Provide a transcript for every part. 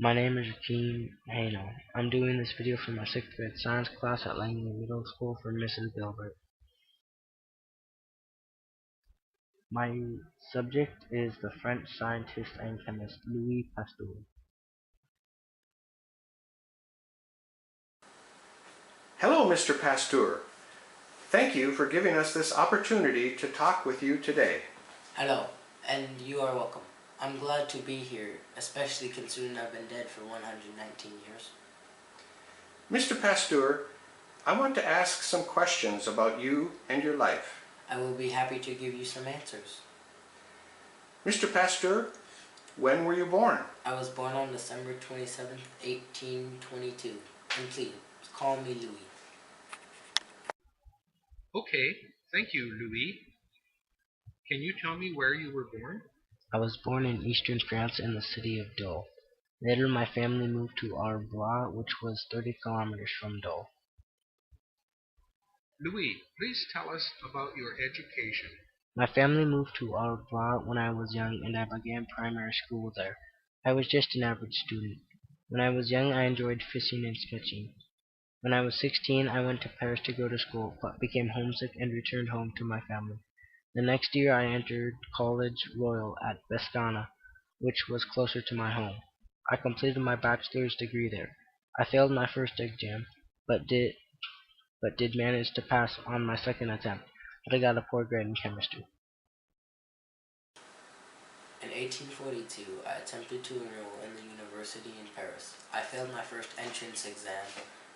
My name is Heino. I'm doing this video for my 6th grade science class at Langley Middle School for Mrs. Gilbert. My subject is the French scientist and chemist Louis Pasteur. Hello, Mr. Pasteur. Thank you for giving us this opportunity to talk with you today. Hello, and you are welcome. I'm glad to be here, especially considering I've been dead for 119 years. Mr. Pasteur, I want to ask some questions about you and your life. I will be happy to give you some answers. Mr. Pasteur, when were you born? I was born on December 27th, 1822, and please, call me Louis. Okay, thank you, Louis. Can you tell me where you were born? I was born in eastern France in the city of Dole. Later my family moved to Arbois, which was 30 kilometers from Dole. Louis, please tell us about your education. My family moved to Arbois when I was young and I began primary school there. I was just an average student. When I was young I enjoyed fishing and sketching. When I was 16 I went to Paris to go to school, but became homesick and returned home to my family. The next year I entered College Royal at Bescana, which was closer to my home. I completed my bachelor's degree there. I failed my first exam, but did manage to pass on my second attempt, but I got a poor grade in chemistry. In 1842, I attempted to enroll in the university in Paris. I failed my first entrance exam,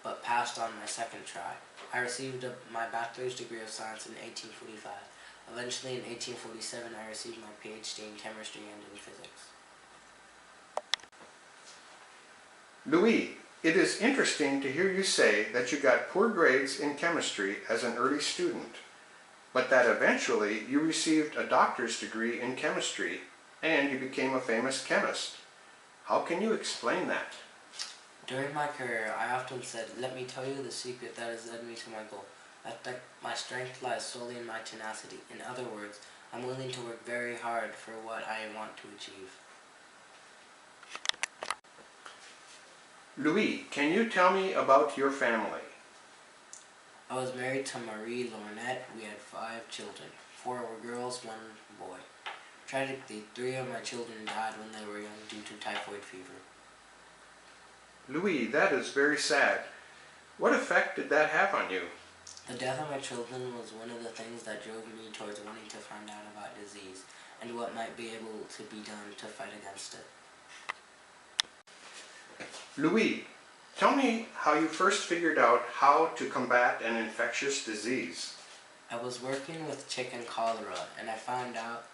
but passed on my second try. I received my bachelor's degree of science in 1845. Eventually, in 1847, I received my PhD in chemistry and in physics. Louis, it is interesting to hear you say that you got poor grades in chemistry as an early student, but that eventually you received a doctor's degree in chemistry and you became a famous chemist. How can you explain that? During my career, I often said, let me tell you the secret that has led me to my goal. That my strength lies solely in my tenacity. In other words, I'm willing to work very hard for what I want to achieve. Louis, can you tell me about your family? I was married to Marie Lornette. We had 5 children. 4 were girls, 1 boy. Tragically, 3 of my children died when they were young due to typhoid fever. Louis, that is very sad. What effect did that have on you? The death of my children was one of the things that drove me towards wanting to find out about disease and what might be able to be done to fight against it. Louis, tell me how you first figured out how to combat an infectious disease. I was working with chicken cholera, and I found out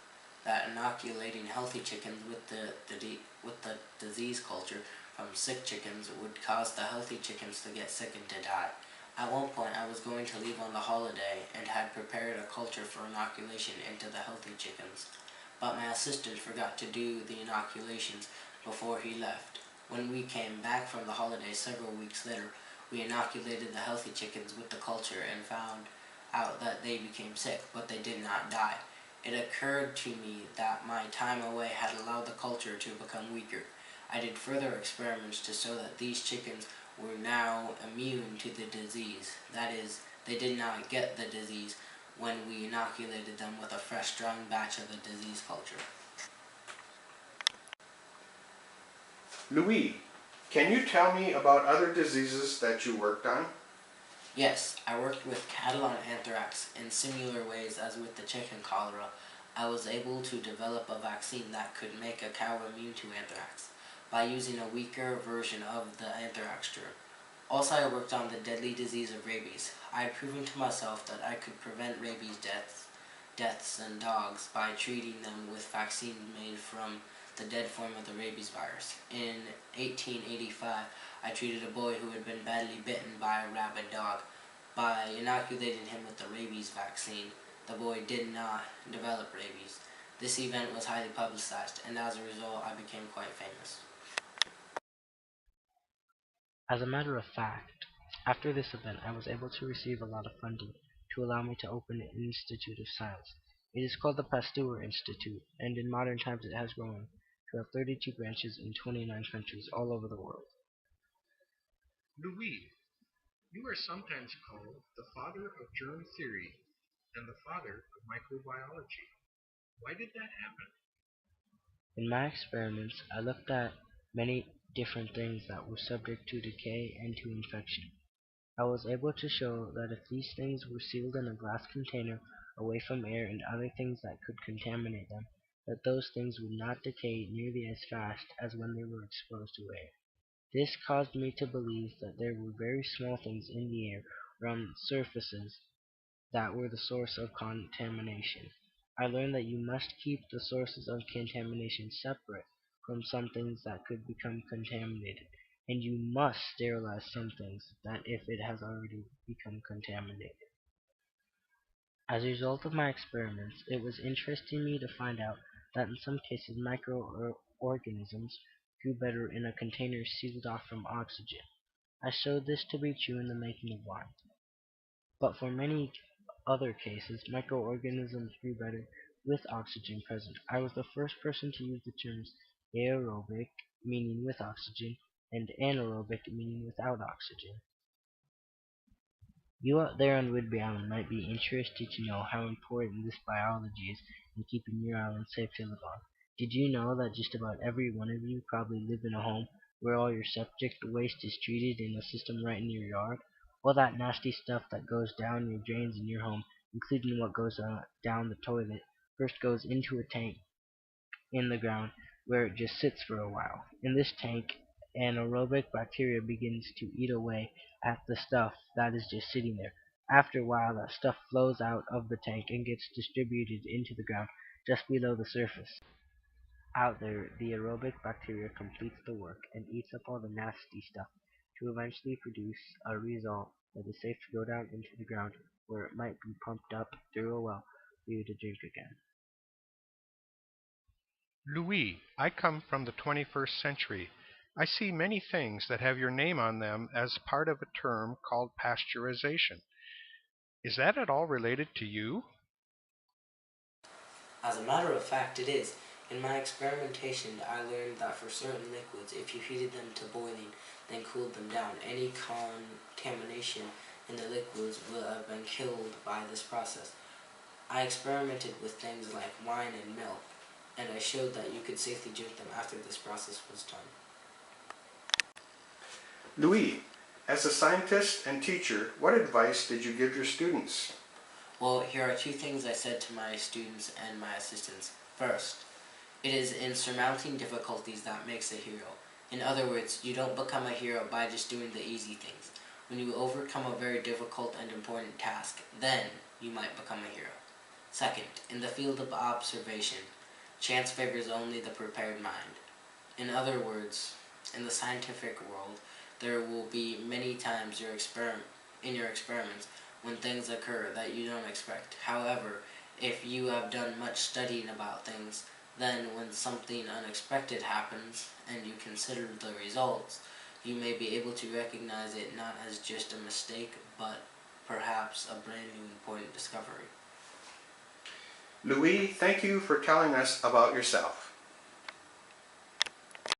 that inoculating healthy chickens with the disease culture from sick chickens would cause the healthy chickens to get sick and to die. At one point, I was going to leave on the holiday and had prepared a culture for inoculation into the healthy chickens, but my assistant forgot to do the inoculations before he left. When we came back from the holiday several weeks later, we inoculated the healthy chickens with the culture and found out that they became sick, but they did not die. It occurred to me that my time away had allowed the culture to become weaker. I did further experiments to show that these chickens were now immune to the disease. That is, they did not get the disease when we inoculated them with a fresh, strong batch of the disease culture. Louis, can you tell me about other diseases that you worked on? Yes, I worked with cattle on anthrax in similar ways as with the chicken cholera. I was able to develop a vaccine that could make a cow immune to anthrax by using a weaker version of the anthrax germ. Also, I worked on the deadly disease of rabies. I had proven to myself that I could prevent rabies deaths in dogs by treating them with vaccine made from the dead form of the rabies virus. In 1885, I treated a boy who had been badly bitten by a rabid dog. By inoculating him with the rabies vaccine, the boy did not develop rabies. This event was highly publicized, and as a result, I became quite famous. As a matter of fact, after this event I was able to receive a lot of funding to allow me to open an institute of science. It is called the Pasteur Institute, and in modern times it has grown who have 32 branches in 29 countries all over the world. Louis, you are sometimes called the father of germ theory and the father of microbiology. Why did that happen? In my experiments, I looked at many different things that were subject to decay and to infection. I was able to show that if these things were sealed in a glass container away from air and other things that could contaminate them, that those things would not decay nearly as fast as when they were exposed to air. This caused me to believe that there were very small things in the air around surfaces that were the source of contamination. I learned that you must keep the sources of contamination separate from some things that could become contaminated, and you must sterilize some things that if it has already become contaminated. As a result of my experiments, it was interesting me to find out that in some cases microorganisms grew better in a container sealed off from oxygen. I showed this to be true in the making of wine. But for many other cases, microorganisms grew better with oxygen present. I was the first person to use the terms aerobic, meaning with oxygen, and anaerobic, meaning without oxygen. You out there on Whidbey Island might be interested to know how important this biology is in keeping your island safe to live on. Did you know that just about every one of you probably live in a home where all your septic waste is treated in a system right in your yard? All that nasty stuff that goes down your drains in your home, including what goes down the toilet, first goes into a tank in the ground where it just sits for a while. In this tank, anaerobic bacteria begins to eat away at the stuff that is just sitting there. After a while, that stuff flows out of the tank and gets distributed into the ground just below the surface. Out there, the aerobic bacteria completes the work and eats up all the nasty stuff to eventually produce a result that is safe to go down into the ground where it might be pumped up through a well for you to drink again. Louis, I come from the 21st century. I see many things that have your name on them as part of a term called pasteurization. Is that at all related to you? As a matter of fact, it is. In my experimentation, I learned that for certain liquids, if you heated them to boiling, then cooled them down, any contamination in the liquids will have been killed by this process. I experimented with things like wine and milk, and I showed that you could safely drink them after this process was done. Louis, as a scientist and teacher, what advice did you give your students? Well, here are two things I said to my students and my assistants. First, it is in surmounting difficulties that makes a hero. In other words, you don't become a hero by just doing the easy things. When you overcome a very difficult and important task, then you might become a hero. Second, in the field of observation, chance favors only the prepared mind. In other words, in the scientific world, there will be many times in your experiments when things occur that you don't expect. However, if you have done much studying about things, then when something unexpected happens and you consider the results, you may be able to recognize it not as just a mistake, but perhaps a brand new important discovery. Louis, thank you for telling us about yourself.